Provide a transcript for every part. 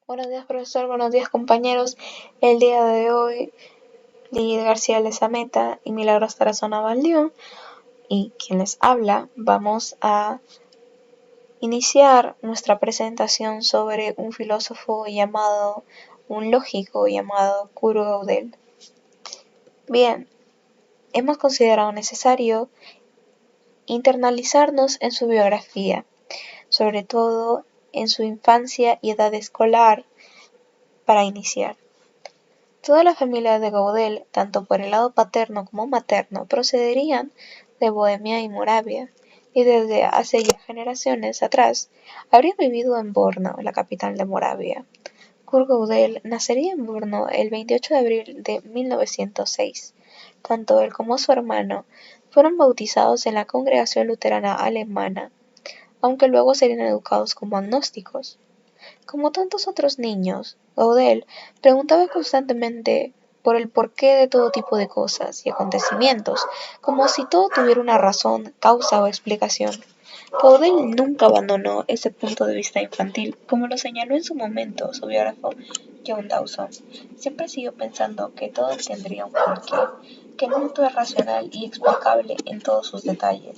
Buenos días, profesor. Buenos días, compañeros. El día de hoy, Lidia García Lezameta y Milagros Tarazona Valdión, y quien les habla, vamos a iniciar nuestra presentación sobre un lógico llamado Kurt Gödel. Bien, hemos considerado necesario internalizarnos en su biografía, sobre todo en su infancia y edad escolar, para iniciar. Toda la familia de Gödel, tanto por el lado paterno como materno, procederían de Bohemia y Moravia, y desde hace ya generaciones atrás habría vivido en Brno, la capital de Moravia. Kurt Gödel nacería en Brno el 28 de abril de 1906. Tanto él como su hermano fueron bautizados en la Congregación Luterana Alemana, aunque luego serían educados como agnósticos. Como tantos otros niños, Gödel preguntaba constantemente por el porqué de todo tipo de cosas y acontecimientos, como si todo tuviera una razón, causa o explicación. Gödel nunca abandonó ese punto de vista infantil, como lo señaló en su momento su biógrafo John Dawson. Siempre siguió pensando que todo tendría un porqué, que el mundo es racional y explicable en todos sus detalles.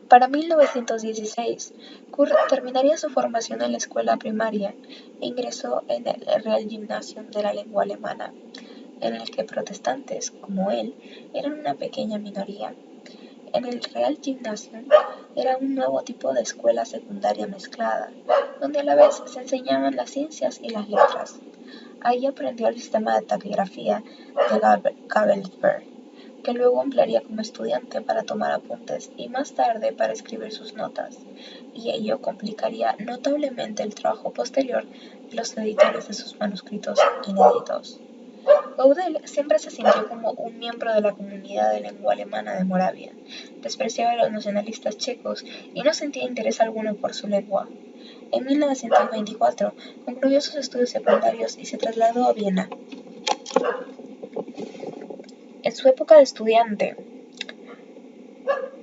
Para 1916, Kurt terminaría su formación en la escuela primaria e ingresó en el Realgymnasium de la lengua alemana, en el que protestantes, como él, eran una pequeña minoría. En el Realgymnasium era un nuevo tipo de escuela secundaria mezclada, donde a la vez se enseñaban las ciencias y las letras. Ahí aprendió el sistema de taquigrafía de Gabelsberg, que luego emplearía como estudiante para tomar apuntes y más tarde para escribir sus notas, y ello complicaría notablemente el trabajo posterior de los editores de sus manuscritos inéditos. Gödel siempre se sintió como un miembro de la comunidad de lengua alemana de Moravia, despreciaba a los nacionalistas checos y no sentía interés alguno por su lengua. En 1924 concluyó sus estudios secundarios y se trasladó a Viena. En su época de estudiante,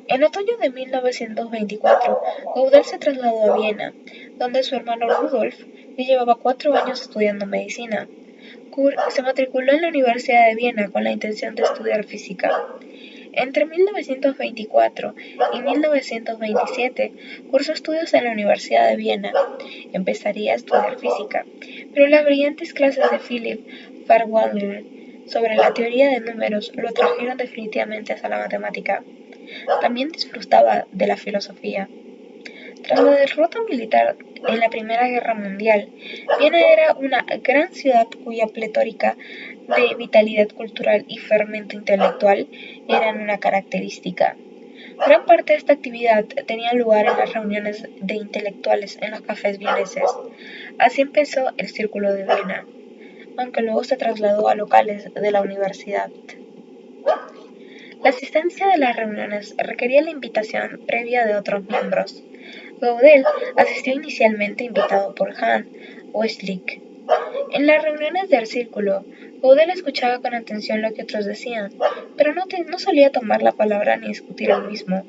en otoño de 1924, Gödel se trasladó a Viena, donde su hermano Rudolf ya llevaba 4 años estudiando medicina. Kurt se matriculó en la Universidad de Viena con la intención de estudiar física. Entre 1924 y 1927 cursó estudios en la Universidad de Viena. Empezaría a estudiar física, pero las brillantes clases de Philipp Farbwangler sobre la teoría de números lo atrajeron definitivamente hacia la matemática. También disfrutaba de la filosofía. Tras la derrota militar en la Primera Guerra Mundial, Viena era una gran ciudad cuya pletórica de vitalidad cultural y fermento intelectual eran una característica. Gran parte de esta actividad tenía lugar en las reuniones de intelectuales en los cafés vieneses. Así empezó el Círculo de Viena, aunque luego se trasladó a locales de la universidad. La asistencia de las reuniones requería la invitación previa de otros miembros. Gödel asistió inicialmente invitado por Hans Westlake. En las reuniones del círculo, Gödel escuchaba con atención lo que otros decían, pero no solía tomar la palabra ni discutir el mismo.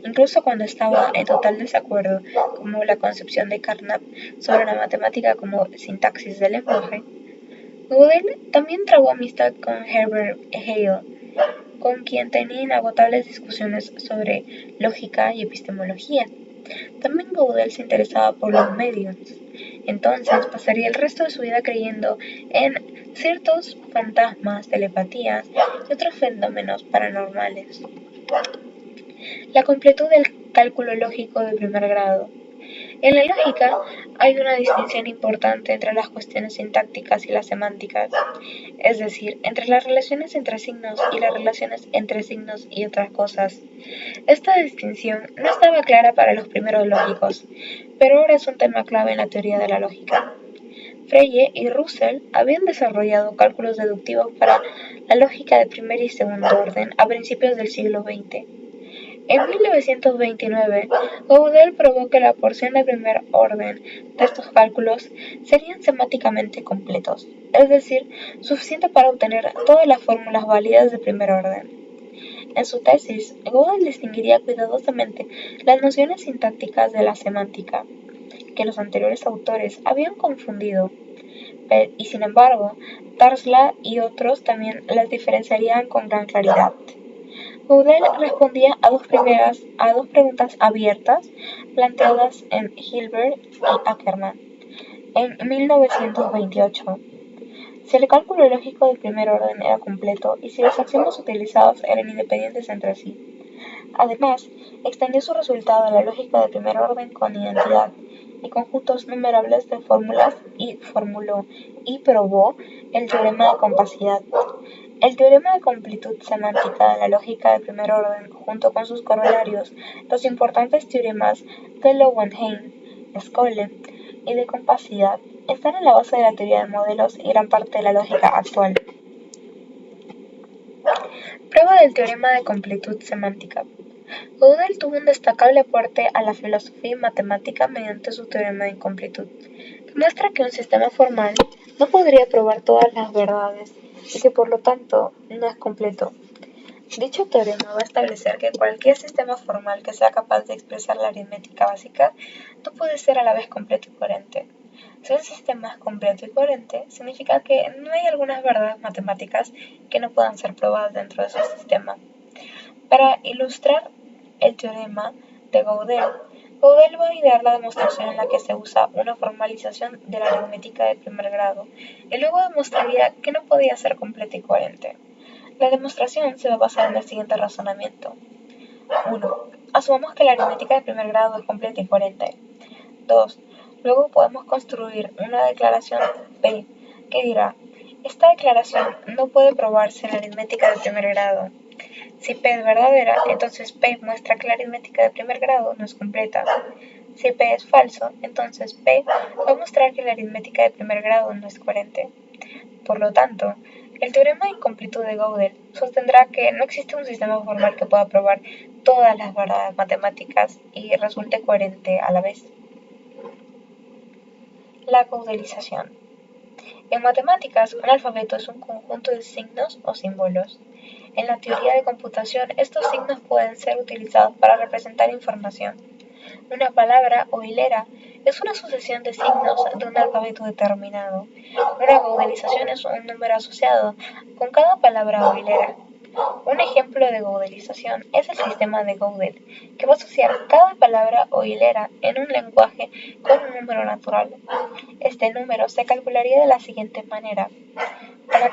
Incluso cuando estaba en total desacuerdo, como la concepción de Carnap sobre la matemática como sintaxis del lenguaje, Gödel también trabó amistad con Herbert Hale, con quien tenía inagotables discusiones sobre lógica y epistemología. También Gödel se interesaba por los mediums. Entonces pasaría el resto de su vida creyendo en ciertos fantasmas, telepatías y otros fenómenos paranormales. La completud del cálculo lógico de primer grado. En la lógica hay una distinción importante entre las cuestiones sintácticas y las semánticas, es decir, entre las relaciones entre signos y las relaciones entre signos y otras cosas. Esta distinción no estaba clara para los primeros lógicos, pero ahora es un tema clave en la teoría de la lógica. Frege y Russell habían desarrollado cálculos deductivos para la lógica de primer y segundo orden a principios del siglo XX. En 1929, Gödel probó que la porción de primer orden de estos cálculos serían semánticamente completos, es decir, suficiente para obtener todas las fórmulas válidas de primer orden. En su tesis, Gödel distinguiría cuidadosamente las nociones sintácticas de la semántica. que los anteriores autores habían confundido, y sin embargo, Tarsila y otros también las diferenciarían con gran claridad. Gödel respondía a dos preguntas abiertas planteadas en Hilbert y Ackermann en 1928. Si el cálculo lógico del primer orden era completo y si los axiomas utilizados eran independientes entre sí. Además, extendió su resultado a la lógica del primer orden con identidad y conjuntos numerables de fórmulas y formuló y probó el teorema de compacidad. El teorema de completud semántica de la lógica del primer orden, junto con sus corolarios, los importantes teoremas de Lowenheim-Schole y de compacidad, están en la base de la teoría de modelos y gran parte de la lógica actual. Prueba del teorema de completud semántica. Gödel tuvo un destacable aporte a la filosofía matemática mediante su teorema de incompletud, que muestra que un sistema formal no podría probar todas las verdades y que por lo tanto no es completo. Dicho teorema va a establecer que cualquier sistema formal que sea capaz de expresar la aritmética básica no puede ser a la vez completo y coherente. Si un sistema es completo y coherente, significa que no hay algunas verdades matemáticas que no puedan ser probadas dentro de su sistema. Para ilustrar el teorema de Gödel va a idear la demostración en la que se usa una formalización de la aritmética de primer grado y luego demostraría que no podía ser completa y coherente. La demostración se va a basar en el siguiente razonamiento. 1. Asumamos que la aritmética de primer grado es completa y coherente. 2. Luego podemos construir una declaración P que dirá: esta declaración no puede probarse en la aritmética de primer grado. Si P es verdadera, entonces P muestra que la aritmética de primer grado no es completa. Si P es falso, entonces P va a mostrar que la aritmética de primer grado no es coherente. Por lo tanto, el teorema de incompletud de Gödel sostendrá que no existe un sistema formal que pueda probar todas las verdades matemáticas y resulte coherente a la vez. La gödelización. En matemáticas, un alfabeto es un conjunto de signos o símbolos. En la teoría de computación, estos signos pueden ser utilizados para representar información. Una palabra o hilera es una sucesión de signos de un alfabeto determinado. Una gödelización es un número asociado con cada palabra o hilera. Un ejemplo de gödelización es el sistema de Gödel, que va a asociar cada palabra o hilera en un lenguaje con un número natural. Este número se calcularía de la siguiente manera. Para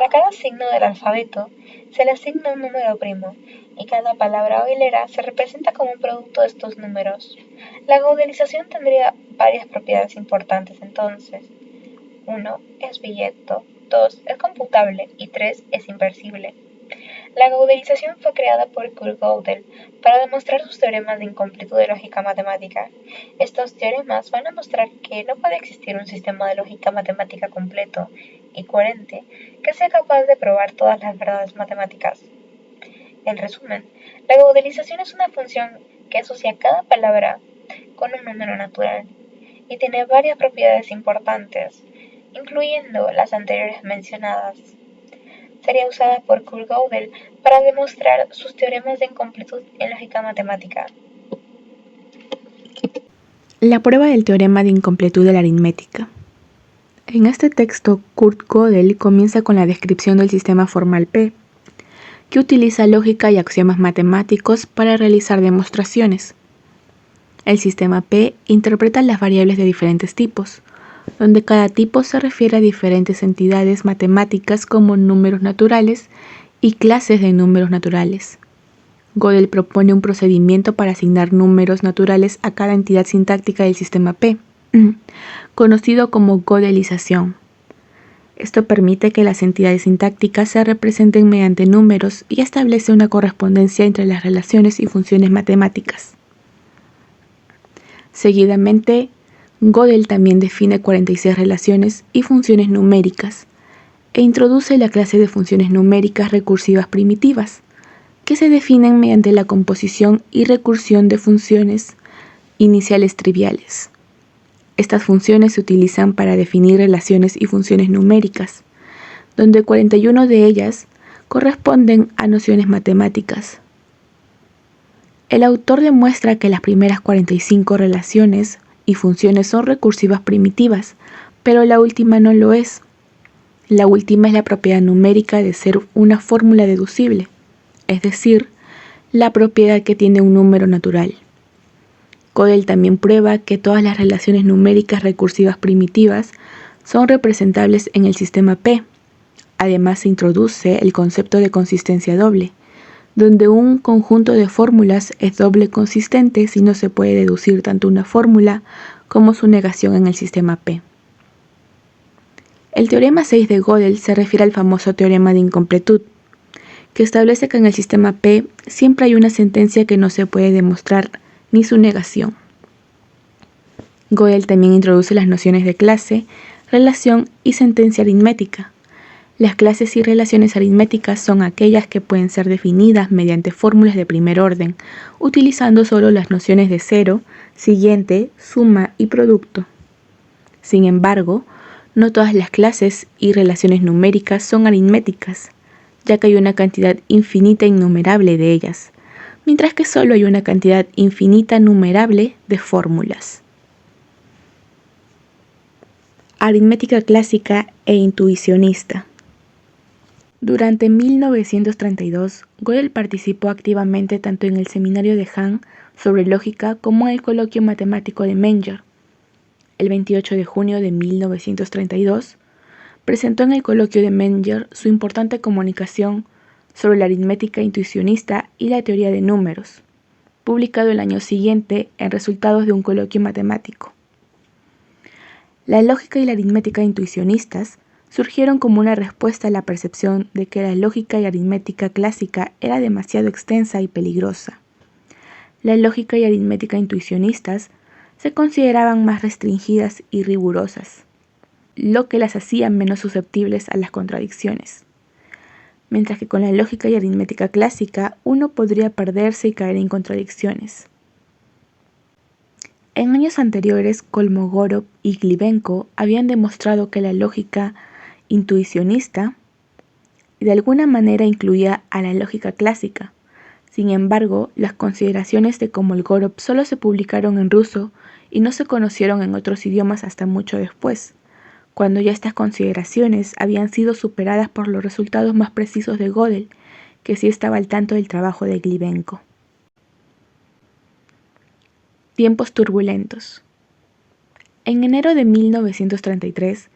cada signo del alfabeto se le asigna un número primo y cada palabra o hilera se representa como un producto de estos números. La gödelización tendría varias propiedades importantes entonces. 1. Es billecto, 2. Es computable y 3. Es inversible. La gödelización fue creada por Kurt Gödel para demostrar sus teoremas de incompletud de lógica matemática. Estos teoremas van a mostrar que no puede existir un sistema de lógica matemática completo y coherente que sea capaz de probar todas las verdades matemáticas. En resumen, la gödelización es una función que asocia cada palabra con un número natural y tiene varias propiedades importantes, incluyendo las anteriores mencionadas. Sería usada por Kurt Gödel para demostrar sus teoremas de incompletud en lógica matemática. La prueba del teorema de incompletud de la aritmética. En este texto, Kurt Gödel comienza con la descripción del sistema formal P, que utiliza lógica y axiomas matemáticos para realizar demostraciones. El sistema P interpreta las variables de diferentes tipos, donde cada tipo se refiere a diferentes entidades matemáticas como números naturales y clases de números naturales. Gödel propone un procedimiento para asignar números naturales a cada entidad sintáctica del sistema P, conocido como gödelización. Esto permite que las entidades sintácticas se representen mediante números y establece una correspondencia entre las relaciones y funciones matemáticas. Seguidamente, Gödel también define 46 relaciones y funciones numéricas e introduce la clase de funciones numéricas recursivas primitivas, que se definen mediante la composición y recursión de funciones iniciales triviales. Estas funciones se utilizan para definir relaciones y funciones numéricas, donde 41 de ellas corresponden a nociones matemáticas. El autor demuestra que las primeras 45 relaciones y funciones son recursivas primitivas, pero la última no lo es. La última es la propiedad numérica de ser una fórmula deducible, es decir, la propiedad que tiene un número natural. Gödel también prueba que todas las relaciones numéricas recursivas primitivas son representables en el sistema P. Además se introduce el concepto de consistencia doble, donde un conjunto de fórmulas es doble consistente si no se puede deducir tanto una fórmula como su negación en el sistema P. El teorema 6 de Gödel se refiere al famoso teorema de incompletud, que establece que en el sistema P siempre hay una sentencia que no se puede demostrar ni su negación. Gödel también introduce las nociones de clase, relación y sentencia aritmética. Las clases y relaciones aritméticas son aquellas que pueden ser definidas mediante fórmulas de primer orden, utilizando solo las nociones de cero, siguiente, suma y producto. Sin embargo, no todas las clases y relaciones numéricas son aritméticas, ya que hay una cantidad infinita e innumerable de ellas, mientras que solo hay una cantidad infinita numerable de fórmulas. Aritmética clásica e intuicionista. Durante 1932, Gödel participó activamente tanto en el seminario de Hahn sobre lógica como en el coloquio matemático de Menger. El 28 de junio de 1932, presentó en el coloquio de Menger su importante comunicación sobre la aritmética intuicionista y la teoría de números, publicado el año siguiente en Resultados de un coloquio matemático. La lógica y la aritmética intuicionistas surgieron como una respuesta a la percepción de que la lógica y aritmética clásica era demasiado extensa y peligrosa. La lógica y aritmética intuicionistas se consideraban más restringidas y rigurosas, lo que las hacía menos susceptibles a las contradicciones. Mientras que con la lógica y aritmética clásica uno podría perderse y caer en contradicciones. En años anteriores, Kolmogorov y Glibenko habían demostrado que la lógica intuicionista de alguna manera incluía a la lógica clásica. Sin embargo, las consideraciones de Kolmogorov solo se publicaron en ruso y no se conocieron en otros idiomas hasta mucho después, cuando ya estas consideraciones habían sido superadas por los resultados más precisos de Gödel, que sí estaba al tanto del trabajo de Glibenko. Tiempos turbulentos. En enero de 1933,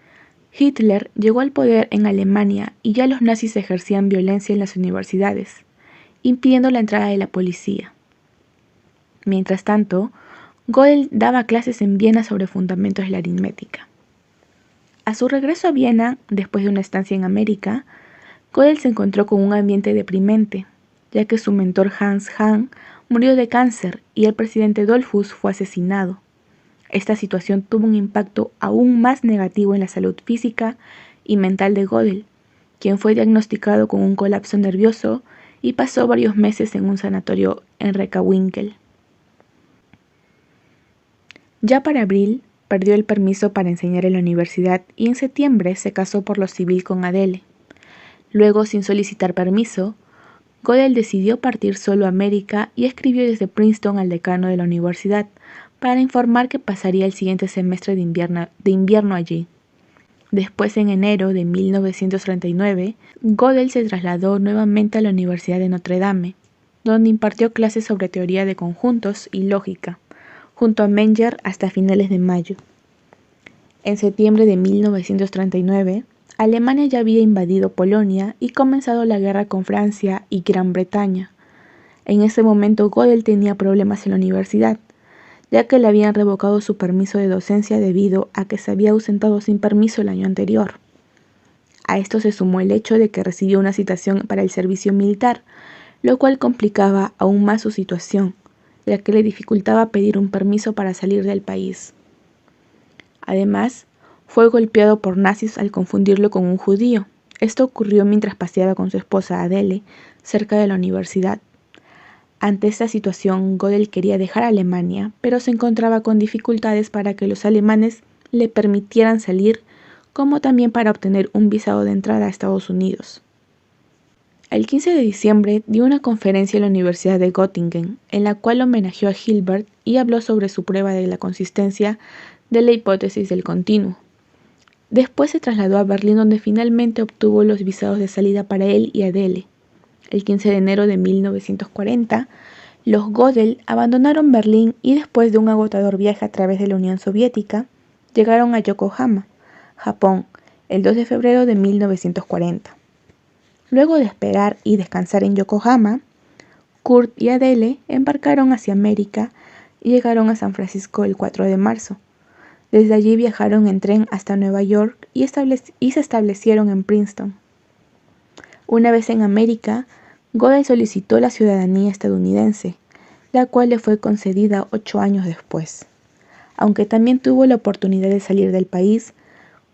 Hitler llegó al poder en Alemania y ya los nazis ejercían violencia en las universidades, impidiendo la entrada de la policía. Mientras tanto, Gödel daba clases en Viena sobre fundamentos de la aritmética. A su regreso a Viena, después de una estancia en América, Gödel se encontró con un ambiente deprimente, ya que su mentor Hans Hahn murió de cáncer y el presidente Dollfuss fue asesinado. Esta situación tuvo un impacto aún más negativo en la salud física y mental de Gödel, quien fue diagnosticado con un colapso nervioso y pasó varios meses en un sanatorio en Reka-Winkel. Ya para abril, perdió el permiso para enseñar en la universidad y en septiembre se casó por lo civil con Adele. Luego, sin solicitar permiso, Gödel decidió partir solo a América y escribió desde Princeton al decano de la universidad para informar que pasaría el siguiente semestre de invierno allí. Después, en enero de 1939, Gödel se trasladó nuevamente a la Universidad de Notre Dame, donde impartió clases sobre teoría de conjuntos y lógica, junto a Menger hasta finales de mayo. En septiembre de 1939, Alemania ya había invadido Polonia y comenzado la guerra con Francia y Gran Bretaña. En ese momento Gödel tenía problemas en la universidad, ya que le habían revocado su permiso de docencia debido a que se había ausentado sin permiso el año anterior. A esto se sumó el hecho de que recibió una citación para el servicio militar, lo cual complicaba aún más su situación, ya que le dificultaba pedir un permiso para salir del país. Además, fue golpeado por nazis al confundirlo con un judío. Esto ocurrió mientras paseaba con su esposa Adele cerca de la universidad. Ante esta situación, Gödel quería dejar Alemania, pero se encontraba con dificultades para que los alemanes le permitieran salir, como también para obtener un visado de entrada a Estados Unidos. El 15 de diciembre dio una conferencia en la Universidad de Göttingen, en la cual homenajeó a Hilbert y habló sobre su prueba de la consistencia de la hipótesis del continuo. Después se trasladó a Berlín, donde finalmente obtuvo los visados de salida para él y Adele. El 15 de enero de 1940, los Gödel abandonaron Berlín y después de un agotador viaje a través de la Unión Soviética, llegaron a Yokohama, Japón, el 2 de febrero de 1940. Luego de esperar y descansar en Yokohama, Kurt y Adele embarcaron hacia América y llegaron a San Francisco el 4 de marzo. Desde allí viajaron en tren hasta Nueva York y se establecieron en Princeton. Una vez en América, Gödel solicitó la ciudadanía estadounidense, la cual le fue concedida 8 años después. Aunque también tuvo la oportunidad de salir del país,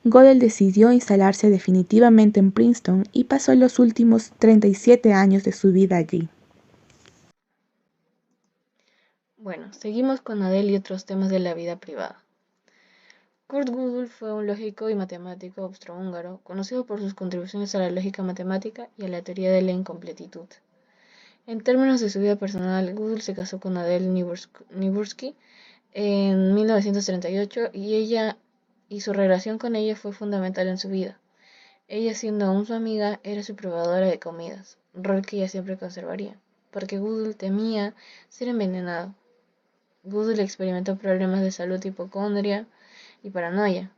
Gödel decidió instalarse definitivamente en Princeton y pasó los últimos 37 años de su vida allí. Bueno, seguimos con Adele y otros temas de la vida privada. Kurt Gödel fue un lógico y matemático austrohúngaro, conocido por sus contribuciones a la lógica matemática y a la teoría de la incompletitud. En términos de su vida personal, Gödel se casó con Adele Nibursky en 1938 y su relación con ella fue fundamental en su vida. Ella, siendo aún su amiga, era su probadora de comidas, rol que ella siempre conservaría, porque Gödel temía ser envenenado. Gödel experimentó problemas de salud, hipocondria y paranoia.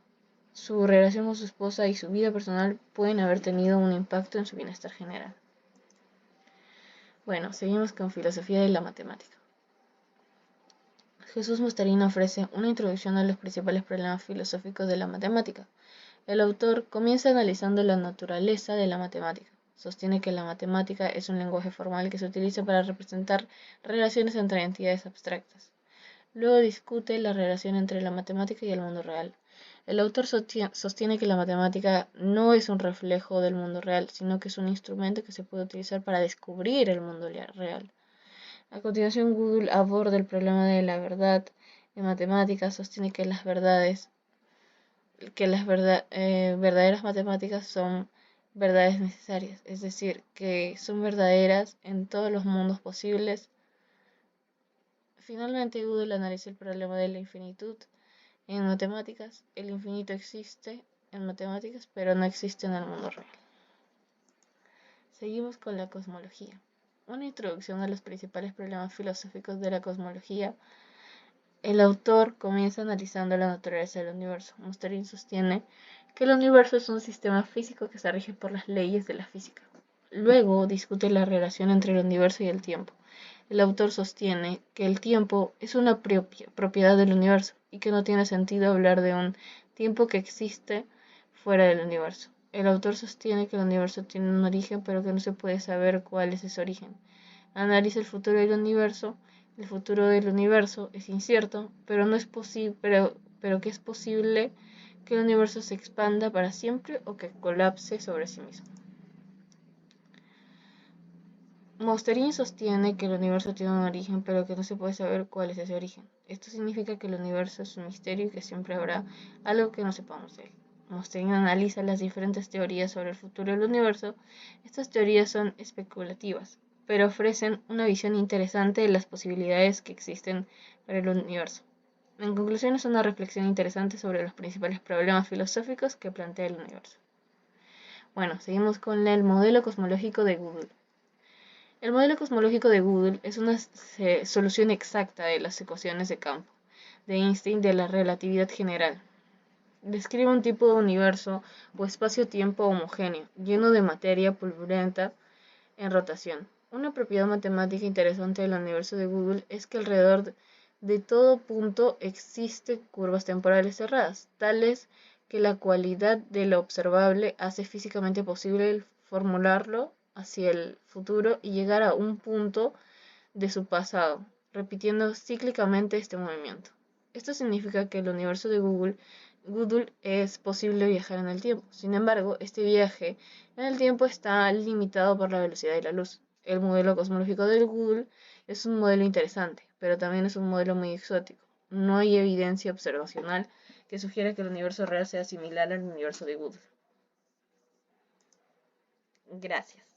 Su relación con su esposa y su vida personal pueden haber tenido un impacto en su bienestar general. Bueno, seguimos con filosofía de la matemática. Jesús Mostarín ofrece una introducción a los principales problemas filosóficos de la matemática. El autor comienza analizando la naturaleza de la matemática. Sostiene que la matemática es un lenguaje formal que se utiliza para representar relaciones entre entidades abstractas. Luego discute la relación entre la matemática y el mundo real. El autor sostiene que la matemática no es un reflejo del mundo real, sino que es un instrumento que se puede utilizar para descubrir el mundo real. A continuación, Gödel aborda el problema de la verdad en matemáticas. Sostiene que las verdaderas matemáticas son verdades necesarias, es decir, que son verdaderas en todos los mundos posibles. Finalmente, Gödel analiza el problema de la infinitud en matemáticas. El infinito existe en matemáticas, pero no existe en el mundo real. Seguimos con la cosmología. Una introducción a los principales problemas filosóficos de la cosmología. El autor comienza analizando la naturaleza del universo. Mostarín sostiene que el universo es un sistema físico que se rige por las leyes de la física. Luego discute la relación entre el universo y el tiempo. El autor sostiene que el tiempo es una propiedad del universo y que no tiene sentido hablar de un tiempo que existe fuera del universo. El autor sostiene que el universo tiene un origen, pero que no se puede saber cuál es ese origen. Analiza el futuro del universo. El futuro del universo es incierto, pero que es posible que el universo se expanda para siempre o que colapse sobre sí mismo. Mostarín sostiene que el universo tiene un origen, pero que no se puede saber cuál es ese origen. Esto significa que el universo es un misterio y que siempre habrá algo que no sepamos de él. Mostarín analiza las diferentes teorías sobre el futuro del universo. Estas teorías son especulativas, pero ofrecen una visión interesante de las posibilidades que existen para el universo. En conclusión, es una reflexión interesante sobre los principales problemas filosóficos que plantea el universo. Bueno, seguimos con el modelo cosmológico de Gödel. El modelo cosmológico de Gödel es una solución exacta de las ecuaciones de campo de Einstein de la relatividad general. Describe un tipo de universo o espacio-tiempo homogéneo, lleno de materia pulverulenta en rotación. Una propiedad matemática interesante del universo de Gödel es que alrededor de todo punto existen curvas temporales cerradas, tales que la cualidad de lo observable hace físicamente posible el formularlo hacia el futuro y llegar a un punto de su pasado, repitiendo cíclicamente este movimiento. Esto significa que el universo de Gödel es posible viajar en el tiempo. Sin embargo, este viaje en el tiempo está limitado por la velocidad de la luz. El modelo cosmológico de Gödel es un modelo interesante, pero también es un modelo muy exótico. No hay evidencia observacional que sugiera que el universo real sea similar al universo de Gödel. Gracias.